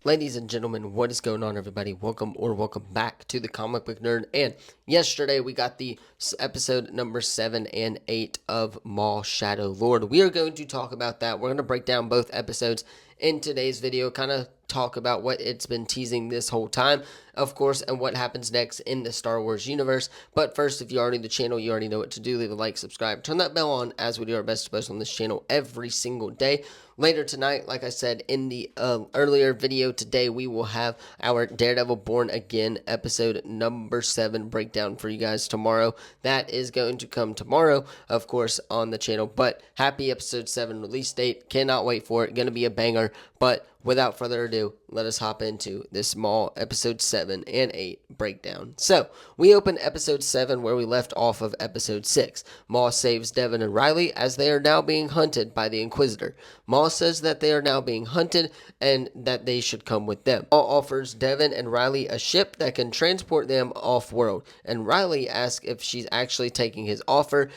Ladies and gentlemen, what is going on, everybody? Welcome back to the Comic Book Nerd. And yesterday we got the episode number 7 and 8 of Maul Shadow Lord. We are going to talk about that. We're going to break down both episodes in today's video, kind of talk about what it's been teasing this whole time, of course, and what happens next in the Star Wars universe. But first, if you're already new to the channel, you already know what to do. Leave a like, subscribe, turn that bell on, as we do our best to post on this channel every single day. Later tonight, like I said in the earlier video today, we will have our Daredevil Born Again episode number 7 breakdown for you guys tomorrow. That is going to come tomorrow, of course, on the channel. But happy episode 7 release date. Cannot wait for it. Going to be a banger. But without further ado, let us hop into this Maul episode 7 and 8 breakdown. So, we open episode 7 where we left off of episode 6. Maul saves Devin and Riley as they are now being hunted by the Inquisitor. Maul says that they are now being hunted and that they should come with them. Maul offers Devin and Riley a ship that can transport them off-world, and Riley asks if she's actually taking his offer.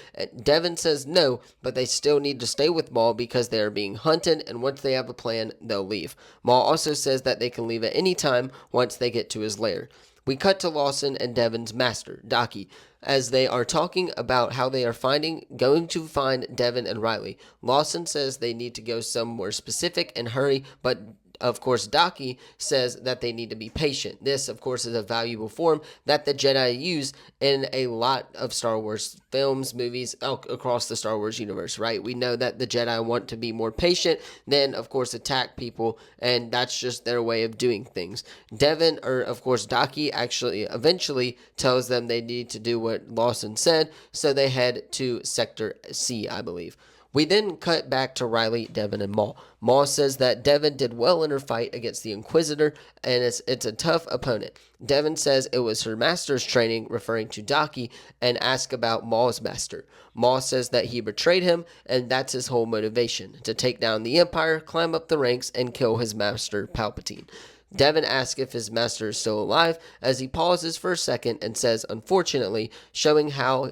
Devin says no, but they still need to stay with Maul because they are being hunted, and once they have a plan, they'll leave. Maul also says that they can leave at any time once they get to his lair. We cut to Lawson and Devin's master, Daki, as they are talking about how they are going to find Devin and Riley. Lawson says they need to go somewhere specific and hurry, but of course, Daki says that they need to be patient. This, of course, is a valuable form that the Jedi use in a lot of Star Wars films, movies, across the Star Wars universe, right? We know that the Jedi want to be more patient than, of course, attack people, and that's just their way of doing things. Of course, Daki actually eventually tells them they need to do what Lawson said, so they head to Sector C, I believe. We then cut back to Riley, Devin, and Maul. Maul says that Devin did well in her fight against the Inquisitor, and it's a tough opponent. Devin says it was her master's training, referring to Daki, and asks about Maul's master. Maul says that he betrayed him, and that's his whole motivation, to take down the Empire, climb up the ranks, and kill his master, Palpatine. Devin asks if his master is still alive, as he pauses for a second and says, unfortunately, showing how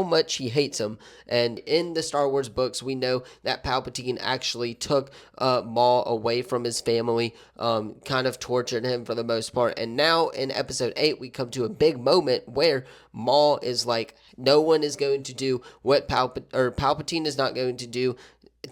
much he hates him. And in the Star Wars books, we know that Palpatine actually took Maul away from his family, kind of tortured him for the most part. And now in episode 8, we come to a big moment where Maul is like, no one is going to do what Palpatine is not going to do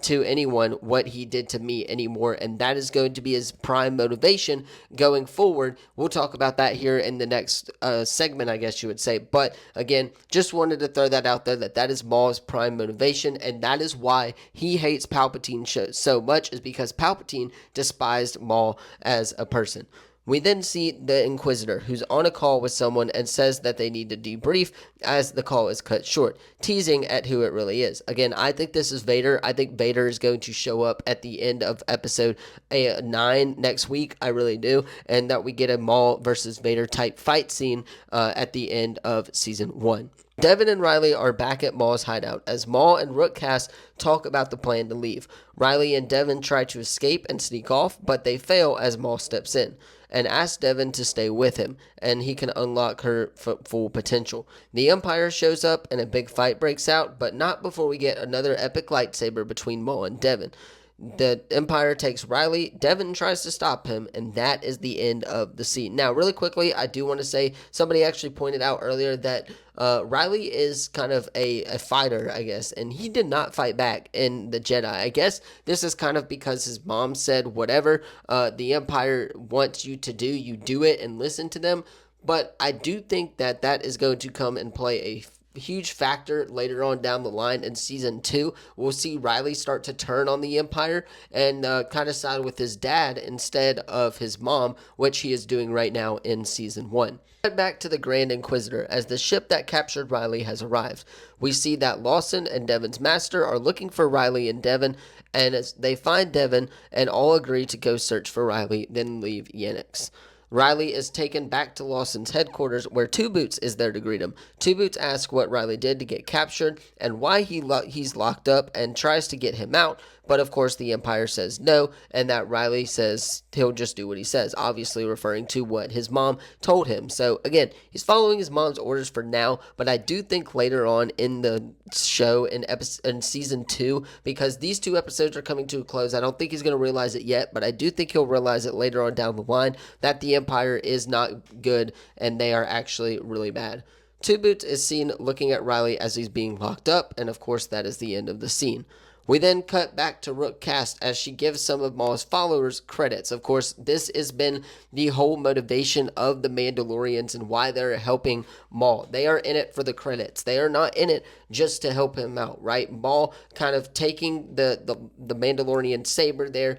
to anyone what he did to me anymore, and that is going to be his prime motivation going forward. We'll talk about that here in the next segment, I guess you would say. But again, just wanted to throw that out there, that is Maul's prime motivation, and that is why he hates Palpatine so much, is because Palpatine despised Maul as a person. We then see the Inquisitor, who's on a call with someone and says that they need to debrief as the call is cut short, teasing at who it really is. Again, I think this is Vader. I think Vader is going to show up at the end of episode 9 next week. I really do. And that we get a Maul versus Vader type fight scene at the end of season 1. Devin and Riley are back at Maul's hideout as Maul and Rook Cass talk about the plan to leave. Riley and Devin try to escape and sneak off, but they fail as Maul steps in and asks Devin to stay with him, and he can unlock her full potential. The Empire shows up and a big fight breaks out, but not before we get another epic lightsaber between Maul and Devin. The Empire takes Riley, Devin tries to stop him, and that is the end of the scene. Now, really quickly, I do want to say, somebody actually pointed out earlier that Riley is kind of a fighter, I guess, and he did not fight back in the Jedi. I guess this is kind of because his mom said whatever the Empire wants you to do, you do it and listen to them. But I do think that is going to come and play a huge factor later on down the line in season 2. We'll see Riley start to turn on the Empire and kind of side with his dad instead of his mom, which he is doing right now in season 1. Head back to the Grand Inquisitor as the ship that captured Riley has arrived. We see that Lawson and Devin's master are looking for Riley and Devin, and as they find Devin and all agree to go search for Riley, then leave Yanix. Riley is taken back to Lawson's headquarters, where Two Boots is there to greet him. Two Boots asks what Riley did to get captured and why he's locked up, and tries to get him out, but of course the Empire says no, and that Riley says he'll just do what he says, obviously referring to what his mom told him. So again, he's following his mom's orders for now, but I do think later on in the show in season 2, because these 2 episodes are coming to a close, I don't think he's going to realize it yet, but I do think he'll realize it later on down the line that the Empire is not good and they are actually really bad. Two Boots is seen looking at Riley as he's being locked up, and of course that is the end of the scene. We then cut back to Rook Cast as she gives some of Maul's followers credits. Of course, this has been the whole motivation of the Mandalorians and why they're helping Maul. They are in it for the credits. They are not in it just to help him out, right? Maul kind of taking the Mandalorian saber there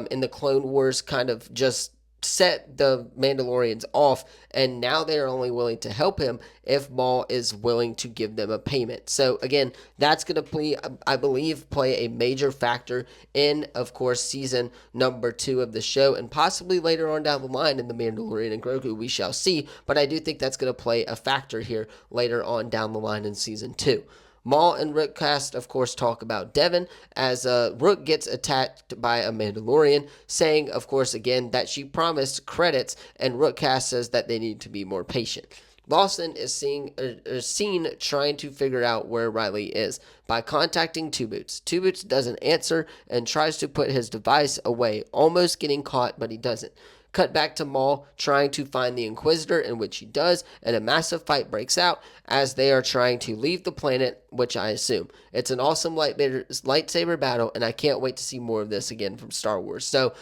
in the Clone Wars kind of just set the Mandalorians off, and now they are only willing to help him if Maul is willing to give them a payment. So again, that's going to I believe, play a major factor in, of course, season number 2 of the show, and possibly later on down the line in the Mandalorian and Grogu, we shall see, but I do think that's going to play a factor here later on down the line in season 2. Maul and Rookcast, of course, talk about Devon as Rook gets attacked by a Mandalorian, saying, of course, again, that she promised credits, and Rookcast says that they need to be more patient. Lawson is seen trying to figure out where Riley is by contacting Two Boots. Two Boots doesn't answer and tries to put his device away, almost getting caught, but he doesn't. Cut back to Maul trying to find the Inquisitor, in which he does, and a massive fight breaks out as they are trying to leave the planet, which I assume. It's an awesome lightsaber battle, and I can't wait to see more of this again from Star Wars. So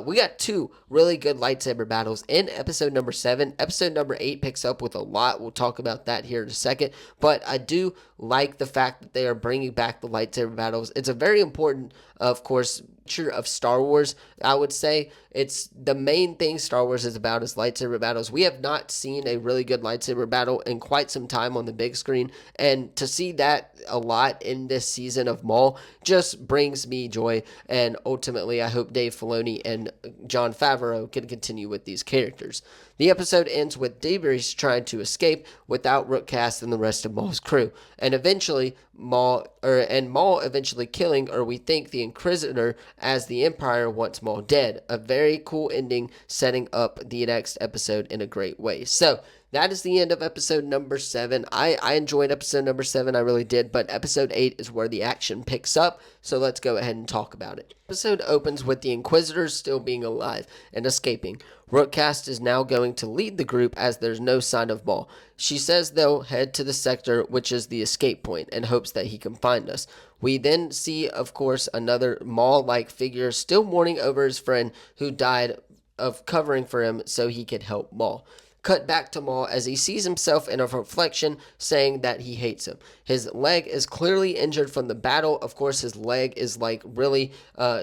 we got 2 really good lightsaber battles in episode number 7. Episode number 8 picks up with a lot. We'll talk about that here in a second. But I do like the fact that they are bringing back the lightsaber battles. It's a very important, of course, feature of Star Wars. I would say it's the main thing Star Wars is about is lightsaber battles. We have not seen a really good lightsaber battle in quite some time on the big screen, and to see that a lot in this season of Maul just brings me joy, and ultimately I hope Dave Filoni and Jon Favreau can continue with these characters. The episode ends with Debris trying to escape without Rookcast and the rest of Maul's crew, and eventually Maul eventually killing, or we think, the Inquisitor, as the Empire wants Maul dead. A very cool ending, setting up the next episode in a great way. So that is the end of episode number 7. I enjoyed episode number 7, I really did, but episode 8 is where the action picks up, so let's go ahead and talk about it. Episode opens with the Inquisitors still being alive and escaping. Rookcast is now going to lead the group as there's no sign of Maul. She says they'll head to the sector, which is the escape point, and hopes that he can find us. We then see, of course, another Maul-like figure still mourning over his friend who died, of covering for him so he could help Maul. Cut back to Maul as he sees himself in a reflection, saying that he hates him. His leg is clearly injured from the battle. Of course, his leg is like really,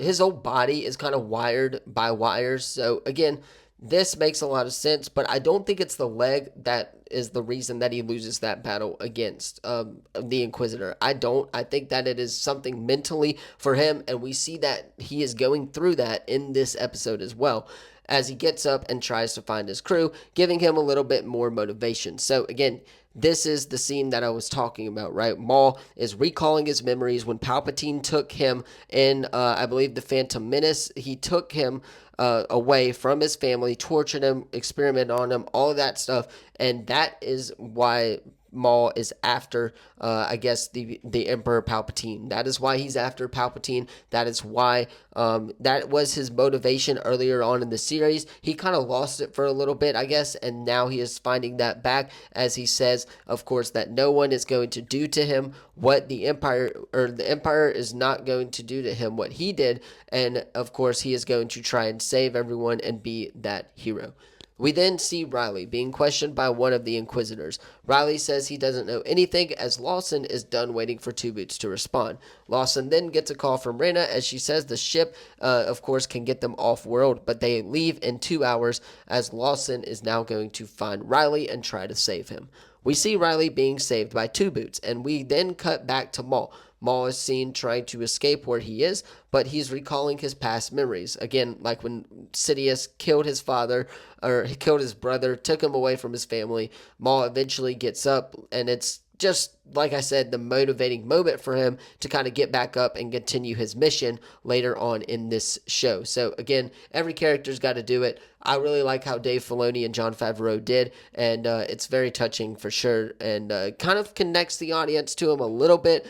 his whole body is kind of wired by wires. So again, this makes a lot of sense, but I don't think it's the leg that is the reason that he loses that battle against the Inquisitor. I think that it is something mentally for him, and we see that he is going through that in this episode as well, as he gets up and tries to find his crew, giving him a little bit more motivation. So again, this is the scene that I was talking about, right? Maul is recalling his memories when Palpatine took him in, I believe, the Phantom Menace. He took him away from his family, tortured him, experimented on him, all of that stuff. And that is why Maul is after, I guess, the Emperor Palpatine. That is why he's after Palpatine. That is why that was his motivation earlier on in the series. He kind of lost it for a little bit, I guess, and now he is finding that back, as he says, of course, that no one is going to do to him what the Empire is not going to do to him what he did, and of course he is going to try and save everyone and be that hero. We then see Riley being questioned by one of the Inquisitors. Riley says he doesn't know anything, as Lawson is done waiting for Two Boots to respond. Lawson then gets a call from Reyna, as she says the ship, of course, can get them off-world, but they leave in 2 hours, as Lawson is now going to find Riley and try to save him. We see Riley being saved by Two Boots, and we then cut back to Maul. Maul is seen trying to escape where he is, but he's recalling his past memories. Again, like when Sidious killed his father, or he killed his brother, took him away from his family. Maul eventually gets up, and it's just like I said, the motivating moment for him to kind of get back up and continue his mission later on in this show. So again, every character's got to do it. I really like how Dave Filoni and Jon Favreau did, and it's very touching for sure, and kind of connects the audience to him a little bit,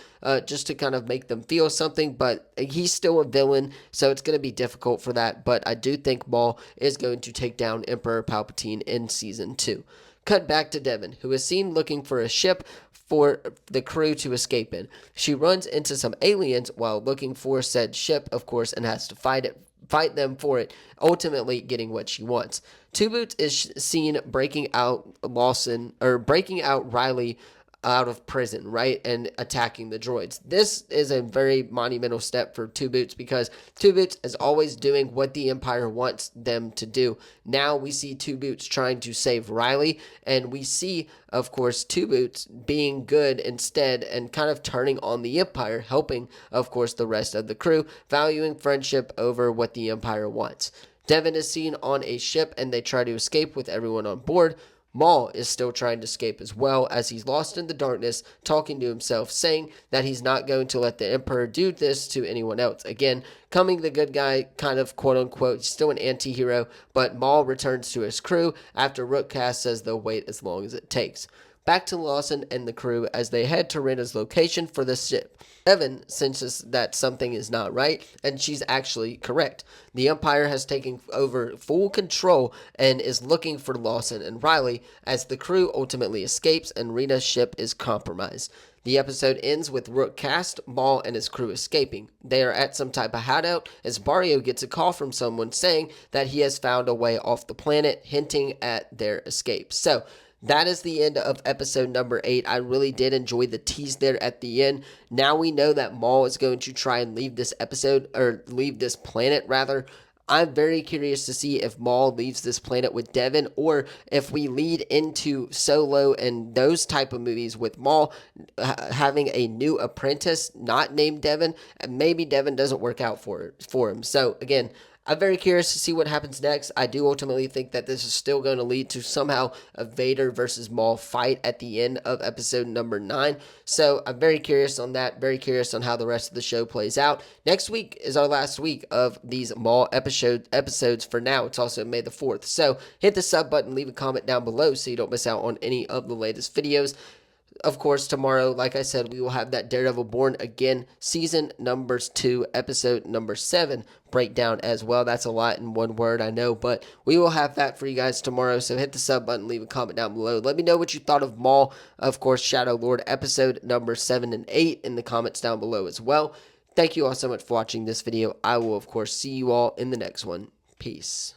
just to kind of make them feel something. But he's still a villain, so it's going to be difficult for that. But I do think Maul is going to take down Emperor Palpatine in season 2. Cut back to Devon, who is seen looking for a ship for the crew to escape in. She runs into some aliens while looking for said ship, of course, and has to fight them for it, ultimately getting what she wants. Two Boots is seen breaking out Riley out of prison, right, and attacking the droids. This is a very monumental step for Two Boots because Two Boots is always doing what the Empire wants them to do. Now we see Two Boots trying to save Riley, and we see, of course, Two Boots being good instead and kind of turning on the Empire, helping, of course, the rest of the crew, valuing friendship over what the Empire wants. Devon is seen on a ship, and they try to escape with everyone on board. Maul is still trying to escape as well, as he's lost in the darkness, talking to himself, saying that he's not going to let the Emperor do this to anyone else. Again, coming the good guy, kind of quote-unquote, he's still an anti-hero, but Maul returns to his crew after Rookcast says they'll wait as long as it takes. Back to Lawson and the crew as they head to Rena's location for the ship. Evan senses that something is not right, and she's actually correct. The Empire has taken over full control and is looking for Lawson and Riley as the crew ultimately escapes and Rena's ship is compromised. The episode ends with Rookcast, Maul, and his crew escaping. They are at some type of hideout as Barrio gets a call from someone saying that he has found a way off the planet, hinting at their escape. So, that is the end of episode number 8. I really did enjoy the tease there at the end. Now we know that Maul is going to try and leave this planet rather. I'm very curious to see if Maul leaves this planet with Devon, or if we lead into Solo and those type of movies with Maul having a new apprentice not named Devon, and maybe Devon doesn't work out for him. So again, I'm very curious to see what happens next. I do ultimately think that this is still going to lead to somehow a Vader versus Maul fight at the end of episode number 9. So I'm very curious on that. Very curious on how the rest of the show plays out. Next week is our last week of these Maul episodes for now. It's also May the 4th. So hit the sub button, leave a comment down below so you don't miss out on any of the latest videos. Of course, tomorrow, like I said, we will have that Daredevil Born Again season number 2, episode number 7 breakdown as well. That's a lot in one word, I know, but we will have that for you guys tomorrow. So hit the sub button, leave a comment down below. Let me know what you thought of Maul, of course, Shadow Lord episode number 7 and 8 in the comments down below as well. Thank you all so much for watching this video. I will, of course, see you all in the next one. Peace.